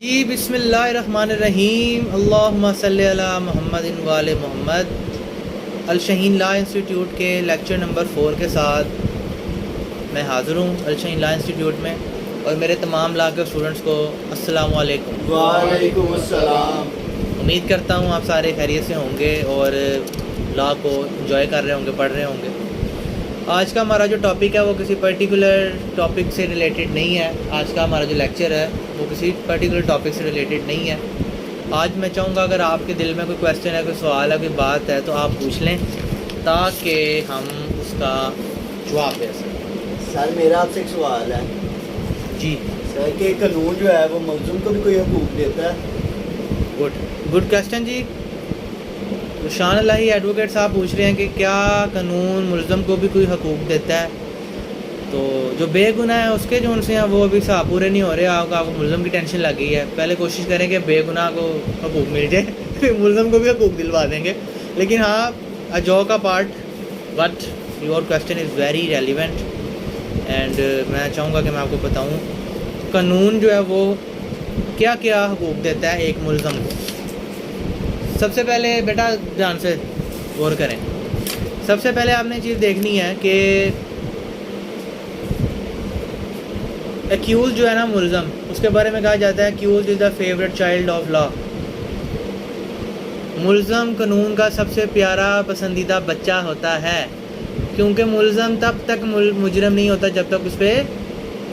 जी बिस्मिल्लाहिर्रहमानिर्रहीम अल्लाहुम्मा सल्ली अला मुहम्मदिन व आले मोहम्मद। अल शहीन लॉ इंस्टीट्यूट के लेक्चर नंबर 4 के साथ मैं हाज़िर हूँ अल शहीन लॉ इंस्टीट्यूट में, और मेरे तमाम लॉ के स्टूडेंट्स को अस्सलामु अलैकुम। वालेकुम अस्सलाम। उम्मीद करता हूँ आप सारे खैरियत से होंगे और लॉ को एंजॉय कर रहे होंगे, पढ़ रहे होंगे। आज का हमारा जो टॉपिक है वो किसी पर्टिकुलर टॉपिक से रिलेटेड नहीं है। आज का हमारा जो लेक्चर है वो किसी पर्टिकुलर टॉपिक से रिलेटेड नहीं है। आज मैं चाहूँगा अगर आपके दिल में कोई क्वेश्चन है, कोई सवाल है, कोई बात है तो आप पूछ लें ताकि हम उसका जवाब दे सकें। सर मेरा आपसे एक सवाल है। जी सर कि कानून जो है वो मज़लूम को भी कोई हुकूक देता है? गुड क्वेश्चन जी। शान अल्लाही एडवोकेट साहब पूछ रहे हैं कि क्या कानून मुल्ज़म को भी कोई हकूक़ देता है। तो जो बेगुनाह है उसके जो उनसे हैं वो अभी साहब पूरे नहीं हो रहे। आपको मुल्ज़म की टेंशन लग गई है। पहले कोशिश करें कि बेगुनाह को हकूक़ मिल जाए फिर मुल्ज़म को भी हकूक़ दिलवा देंगे। लेकिन हाँ, अ जॉक का part, but your question is very relevant and मैं चाहूँगा कि मैं आपको बताऊँ कानून जो है वो क्या क्या हकूक़ देता है एक मुल्ज़म को। सबसे पहले बेटा ध्यान से गौर करें। सबसे पहले आपने चीज़ देखनी है कि एक्यूज जो है ना मुल्ज़म, उसके बारे में कहा जाता है accused is the favourite child of law. मुल्ज़म कानून का सबसे प्यारा पसंदीदा बच्चा होता है, क्योंकि मुल्ज़म तब तक मुजरम नहीं होता जब तक उस पर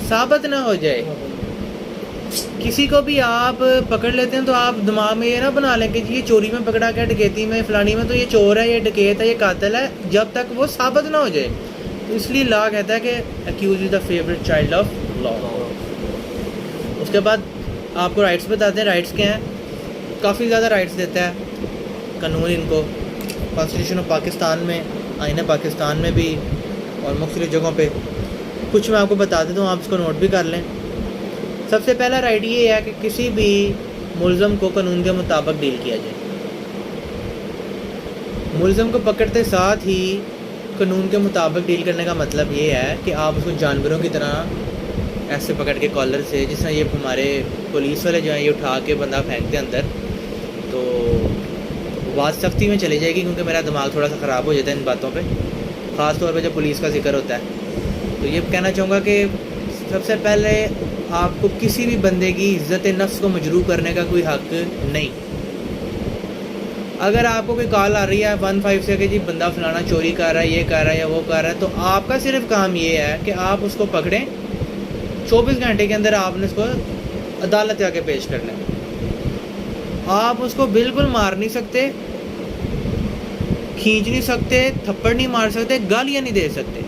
साबित ना हो जाए। किसी को भी आप पकड़ लेते हैं तो आप दिमाग में ये ना बना लें कि ये चोरी में पकड़ा गया, डकैती में, फलानी में, तो ये चोर है, ये डकैत है, ये कातिल है, जब तक वो साबित ना हो जाए। तो इसलिए लॉ कहता है कि accused is the favourite child of law. उसके बाद आपको राइट्स बताते हैं। राइट्स क्या हैं? काफ़ी ज़्यादा राइट्स देता है कानून इनको। कॉन्स्टिट्यूशन ऑफ पाकिस्तान में, आईन पाकिस्तान में भी और मुख्तलिफ़ जगहों पे कुछ मैं आपको बता देता हूँ, आप इसको नोट भी कर लें। सबसे पहला राइट ये है कि किसी भी मुल्ज़म को कानून के मुताबिक डील किया जाए। मुल्ज़म को पकड़ते साथ ही कानून के मुताबिक डील करने का मतलब ये है कि आप उसको जानवरों की तरह ऐसे पकड़ के कॉलर से, जिस तरह ये हमारे पुलिस वाले जो हैं ये उठा के बंदा फेंकते अंदर, तो बात सख्ती में चली जाएगी, क्योंकि मेरा दिमाग थोड़ा सा ख़राब हो जाता है इन बातों पे, ख़ास तौर पे जब पुलिस का जिक्र होता है। तो ये कहना चाहूँगा कि सबसे पहले आपको किसी भी बंदे की इज़्ज़त नफ्स को मजरूह करने का कोई हक़ नहीं। अगर आपको कोई कॉल आ रही है 15 से कि जी बंदा फलाना चोरी कर रहा है, ये कर रहा है या वो कर रहा है, तो आपका सिर्फ काम ये है कि आप उसको पकड़ें। 24 घंटे के अंदर आपने उसको अदालत जाके पेश करना है। आप उसको बिल्कुल मार नहीं सकते, खींच नहीं सकते, थप्पड़ नहीं मार सकते, गालियाँ नहीं दे सकते।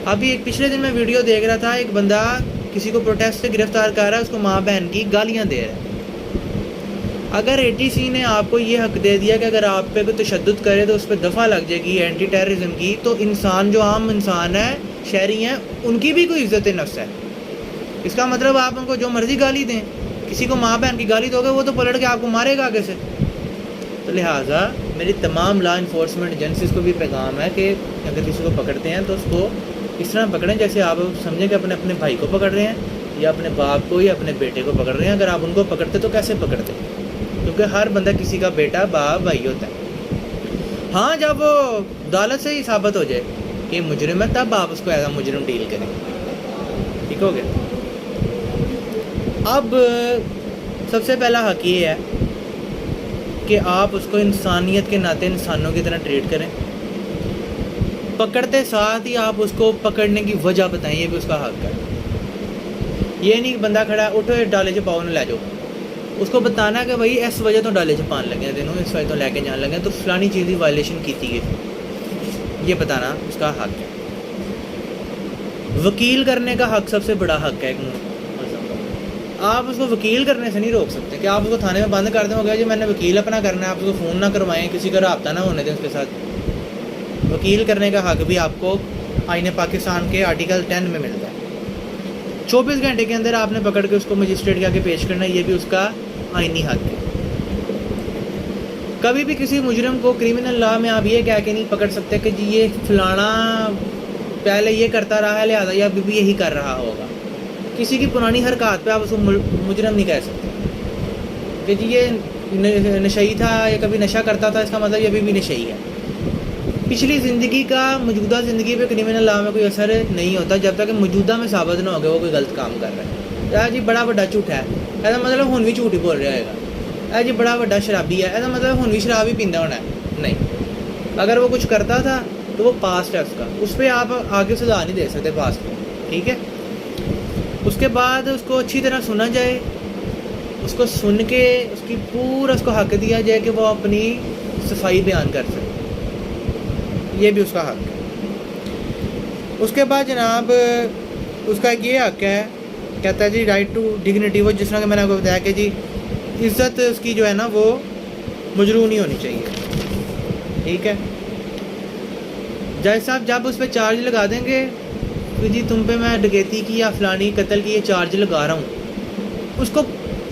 अभी एक पिछले दिन मैं वीडियो देख रहा था, एक बंदा किसी को प्रोटेस्ट से गिरफ्तार कर रहा है, उसको माँ बहन की गालियाँ दे रहा है। अगर ATC ने आपको ये हक दे दिया कि अगर आप पे कोई तशद्दुद करे तो उस पर दफ़ा लग जाएगी एंटी टेररिज्म की, तो इंसान जो आम इंसान है, शहरी हैं, उनकी भी कोई इज़्ज़त नफ्स है। इसका मतलब आप उनको जो मर्ज़ी गाली दें, किसी को माँ बहन की गाली दोगे वो तो पलट के आपको मारेगा आगे से। तो लिहाजा मेरी तमाम लॉ इन्फोर्समेंट एजेंसीज को भी पैगाम है कि अगर किसी को पकड़ते हैं तो उसको इस तरह पकड़ें जैसे आप समझें कि अपने भाई को पकड़ रहे हैं या अपने बाप को या अपने बेटे को पकड़ रहे हैं। अगर आप उनको पकड़ते तो कैसे पकड़ते? क्योंकि हर बंदा किसी का बेटा, बाप, भाई होता है। हाँ, जब वो अदालत से ही साबित हो जाए कि मुजरिम है, तब आप उसको एज अ मुजरिम डील करें। ठीक हो गया? अब सबसे पहला हक़ ये है कि आप उसको इंसानियत के नाते इंसानों की तरह ट्रीट करें। पकड़ते साथ ही आप उसको पकड़ने की वजह बताएं, ये भी उसका हक़ है। ये नहीं बंदा खड़ा उठो डाले च पाओ न लै जाओ, उसको बताना कि भाई इस वजह तो डाले च पान लगे तेनों, इस वजह तो लैके जान लगे, तो फलानी चीज़ की वायलेशन की है, ये बताना उसका हक़ है। वकील करने का हक़ सबसे बड़ा हक़ है एक। आप उसको वकील करने से नहीं रोक सकते कि आप उसको थाने में बंद कर दें, हो गया जी मैंने वकील अपना करना है, आप उसको फ़ोन ना करवाएं, किसी का रब्ता ना होने दें उसके साथ। वकील करने का हक़ भी आपको आईन पाकिस्तान के आर्टिकल 10 में मिलता है। 24 घंटे के अंदर आपने पकड़ के उसको मजिस्ट्रेट के आगे पेश करना है, ये भी उसका आईनी हक़ है। कभी भी किसी मुजरिम को क्रिमिनल लॉ में आप ये कह के नहीं पकड़ सकते कि जी ये फलाना पहले ये करता रहा है लिहाजा या अभी भी यही कर रहा होगा। किसी की पुरानी हरकत पे आप उसको मुजरिम नहीं कह सकते। कि जी ये नशई था, या कभी नशा करता था, इसका मतलब ये अभी भी नशई है। पिछली ज़िंदगी का मौजूदा ज़िंदगी पे क्रिमिनल लॉ में कोई असर नहीं होता जब तक मौजूदा में साबित ना हो गया वो कोई गलत काम कर रहा है। यार जी बड़ा बड़ा झूठ है, ऐसा मतलब हुन भी झूठ ही बोल रहा होगा। यार जी बड़ा बड़ा शराबी है, ऐसा मतलब हुन भी शराब ही पींदा होना है। नहीं, अगर वो कुछ करता था तो वो पास्ट है उसका, उस पर आप आगे सजा नहीं दे सकते पास्ट में, ठीक है। उसके बाद उसको अच्छी तरह सुना जाए, उसको सुन के उसकी पूरा उसको हक दिया जाए कि वो अपनी सफाई बयान कर सके, ये भी उसका हक है। उसके बाद जनाब उसका ये हक है, कहता है जी राइट टू डिग्निटी, वो जिस तरह कि मैंने आपको बताया कि जी इज़्ज़त उसकी जो है ना वो मजरू नहीं होनी चाहिए, ठीक है। जज साहब जब उस पर चार्ज लगा देंगे कि जी तुम पे मैं डकैती की या फलानी कत्ल की ये चार्ज लगा रहा हूँ, उसको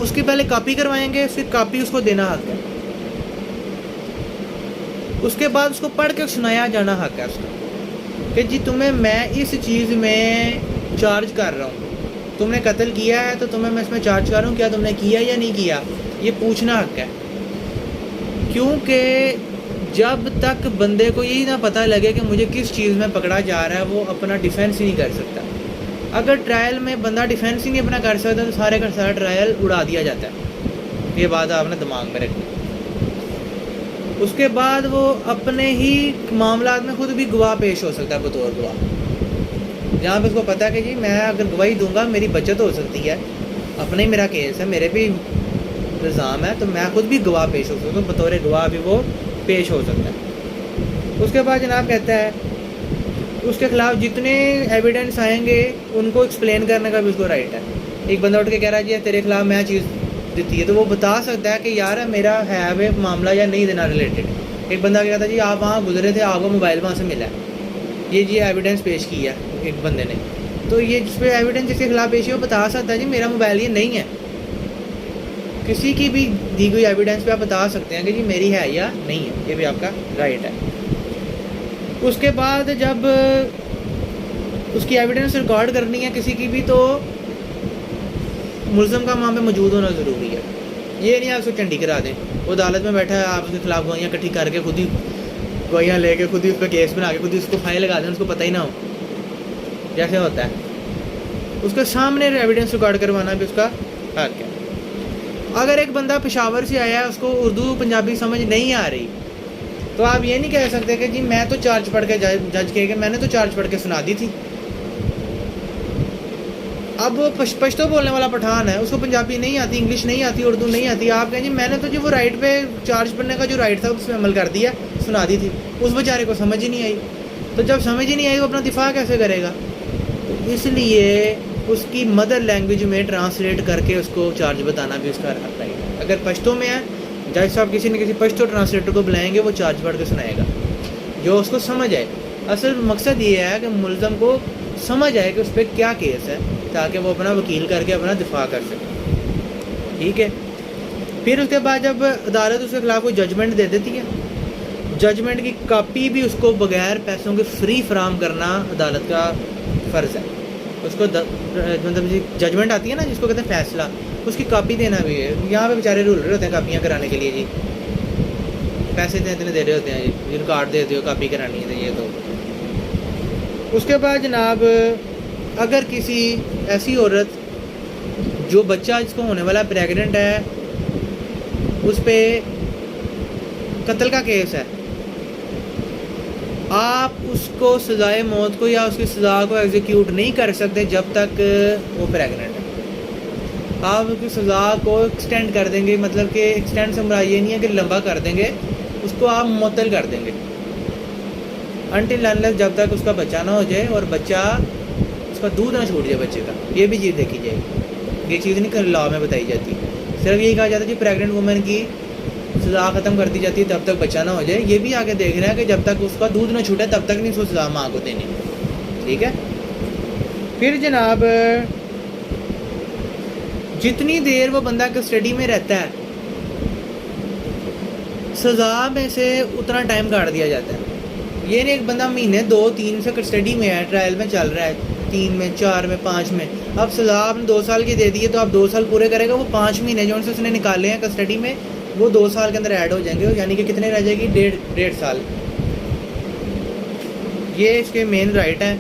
उसकी पहले कॉपी करवाएंगे, फिर कॉपी उसको देना हक है। उसके बाद उसको पढ़ के सुनाया जाना हक है उसका कि जी तुम्हें मैं इस चीज़ में चार्ज कर रहा हूँ, तुमने कत्ल किया है तो तुम्हें मैं इसमें चार्ज कर रहा हूँ, क्या तुमने किया या नहीं किया, ये पूछना हक है। क्योंकि जब तक बंदे को यही ना पता लगे कि मुझे किस चीज़ में पकड़ा जा रहा है, वो अपना डिफेंस ही नहीं कर सकता। अगर ट्रायल में बंदा डिफेंस ही नहीं अपना कर सकता तो सारे का सारा ट्रायल उड़ा दिया जाता है। ये बात आपने दिमाग में रखनी। उसके बाद वो अपने ही मामला में खुद भी गवाह पेश हो सकता है बतौर गवाह, जहाँ पे उसको पता है कि जी मैं अगर गवाही दूंगा मेरी बचत हो सकती है, अपना ही मेरा केस है, मेरे भी इल्ज़ाम है, तो मैं खुद भी गवाह पेश हो सकता हूँ, बतौर गवाह भी वो पेश हो सकता है। उसके बाद जनाब कहता है उसके ख़िलाफ़ जितने एविडेंस आएंगे उनको एक्सप्लेन करने का भी उसको राइट है। एक बंदा उठ के कह रहा है जी तेरे खिलाफ़ मैं चीज़ देती है, तो वो बता सकता है कि यार मेरा है वे मामला या नहीं देना रिलेटेड। एक बंदा कहता है जी आप वहाँ गुजरे थे, आपको मोबाइल वहाँ से मिला है, ये जी एविडेंस पेश किया एक बंदे ने, तो ये जिस पे एविडेंस जिसके खिलाफ पेश है वो बता सकता है जी मेरा मोबाइल ये नहीं है। किसी की भी दी गई एविडेंस पे आप बता सकते हैं कि जी मेरी है या नहीं है, ये भी आपका राइट है। उसके बाद जब उसकी एविडेंस रिकॉर्ड करनी है किसी की भी, तो मुलज़म का वहाँ पे मौजूद होना ज़रूरी है। ये नहीं आप उसको चंडी करा दें, वो अदालत में बैठा है, आप उसके खिलाफ गवाहियाँ इकट्ठी करके खुद ही गवाहियाँ लेके खुद ही उस पर केस बना के खुद ही उसको फाइल लगा दें, उसको पता ही ना हो, जैसे होता है। उसके सामने एविडेंस रिकॉर्ड करवाना भी उसका हक है। अगर एक बंदा पेशावर से आया है, उसको उर्दू पंजाबी समझ नहीं आ रही, तो आप ये नहीं कह सकते कि जी मैं तो चार्ज पढ़ के जज के मैंने तो चार्ज पढ़ के सुना दी थी। अब वो पश्तो बोलने वाला पठान है, उसको पंजाबी नहीं आती, इंग्लिश नहीं आती, उर्दू नहीं आती, आप कहें जी मैंने तो जी वो राइट पे चार्ज पढ़ने का जो राइट था उस पर अमल कर दिया, सुना दी थी, उस बेचारे को समझ ही नहीं आई। तो जब समझ ही नहीं आई वो अपना दिफा कैसे करेगा? तो इसलिए उसकी मदर लैंग्वेज में ट्रांसलेट करके उसको चार्ज बताना भी उसका राइट है। अगर पश्तो में है, जज साहब किसी न किसी पश्तो ट्रांसलेटर को बुलाएंगे, वो चार्ज पढ़ के सुनाएगा जो उसको समझ आए। असल मकसद ये है कि मुलज़म को समझ आए कि उस पर क्या केस है, ताकि वो अपना वकील करके अपना दिफा कर सके, ठीक है। फिर उसके बाद जब अदालत उसके खिलाफ कोई जजमेंट दे देती है, जजमेंट की कॉपी भी उसको बगैर पैसों के फ्री फराम करना अदालत का फ़र्ज़ है। उसको मतलब जजमेंट आती है ना जिसको कहते हैं फ़ैसला, उसकी कॉपी देना भी है। यहाँ पे बेचारे रूल रहे होते हैं कापियाँ कराने के लिए, जी पैसे इतने दे रहे होते हैं, जी रिकॉर्ड दे दो कापी करानी है ये तो। उसके बाद जनाब अगर किसी ऐसी औरत जो बच्चा जिसको होने वाला प्रेग्नेंट है, उस पर कत्ल का केस है, आप उसको सज़ाए मौत को या उसकी सज़ा को एग्जीक्यूट नहीं कर सकते जब तक वो प्रेग्नेंट है। आप उसकी सज़ा को एक्सटेंड कर देंगे, मतलब कि एक्सटेंड से मुराद ये नहीं है कि लंबा कर देंगे, उसको आप मुअत्तल कर देंगे अनटिल अनलेस जब तक उसका बच्चा ना हो जाए और बच्चा उसका दूध ना छूट जाए बच्चे का। ये भी चीज़ देखी जाएगी, ये चीज़ नहीं लॉ में बताई जाती। सिर्फ यही कहा जाता है कि प्रेग्नेंट वुमेन की सज़ा ख़त्म कर दी जाती है तब तक बच्चा ना हो जाए। ये भी आगे देख रहे हैं कि जब तक उसका दूध ना छूटे तब तक नहीं उसको सज़ा माँ को देनी, ठीक है। फिर जनाब जितनी देर वो बंदा कस्टडी में रहता है, सज़ा में से उतना टाइम काट दिया जाता है। ये नहीं एक बंदा महीने 2-3 से कस्टडी में है, ट्रायल में चल रहा है, 3 में, 4 में, 5 में। अब सज़ा आपने 2 साल की दे दी है तो आप 2 साल पूरे करेगा, वो 5 महीने जो उनसे उसने निकाले हैं कस्टडी में वो 2 साल के अंदर ऐड हो जाएंगे, यानी कि कितने रह जाएगी, 1.5 साल। ये इसके मेन राइट हैं।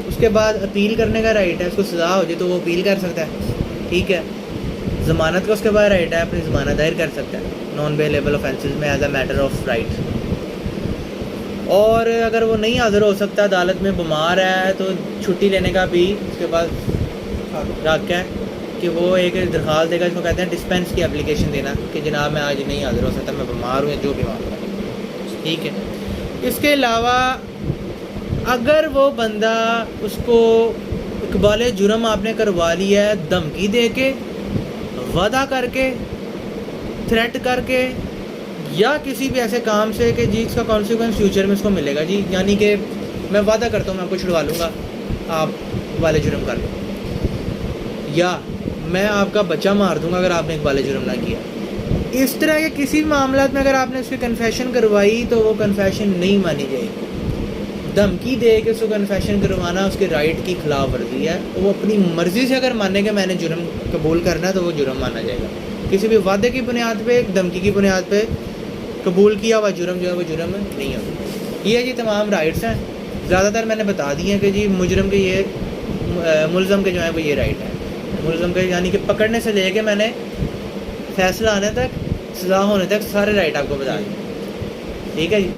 उसके बाद अपील करने का राइट है, उसको सज़ा हो जाए तो वो अपील कर सकता है, ठीक है। ज़मानत का उसके बाद राइट है, अपनी ज़मानत दायर कर सकता है नॉन बेलेबल ऑफेंसेस में as a matter of right. और अगर वो नहीं हाज़िर हो सकता, अदालत में बीमार है, तो छुट्टी लेने का भी उसके पास हक है कि वो एक दरख्वास्त देगा, इसको कहते हैं डिस्पेंस की एप्लीकेशन देना कि जनाब मैं आज नहीं हाज़िर हो सकता, मैं बीमार हूँ या जो भी मामला है, ठीक है। इसके अलावा अगर वो बंदा उसको इकबाल जुर्म आपने करवा लिया है धमकी दे के, वादा करके, थ्रेट करके या किसी भी ऐसे काम से कि जी इसका कॉन्सिक्वेंस फ्यूचर में उसको मिलेगा जी, यानी कि मैं वादा करता हूँ मैं आपको छुड़वा लूँगा, आप इकबाल जुर्म कर लो, या मैं आपका बच्चा मार दूँगा अगर आपने इकबाल जुर्म ना किया। इस तरह के किसी भी मामला में अगर आपने उसकी कन्फेशन करवाई तो वो कन्फेशन नहीं मानी जाएगी। धमकी दे के उसको कन्फेशन करवाना उसके राइट की खिलाफ वर्जी है। वो अपनी मर्ज़ी से अगर माने कि मैंने जुर्म कबूल करना है तो वो जुर्म माना जाएगा। किसी भी वादे की बुनियाद पे, धमकी की बुनियाद पे कबूल किया हुआ जुर्म जो है वो जुर्म नहीं होगा। ये जी तमाम राइट्स हैं, ज़्यादातर मैंने बता दिए हैं कि जी मुजरम के ये मुलज़म के जो है वो ये राइट है। मुलज़म के यानी कि पकड़ने से लेके मैंने फैसला आने तक, सज़ा होने तक सारे राइट आपको बता दिए, ठीक है जी।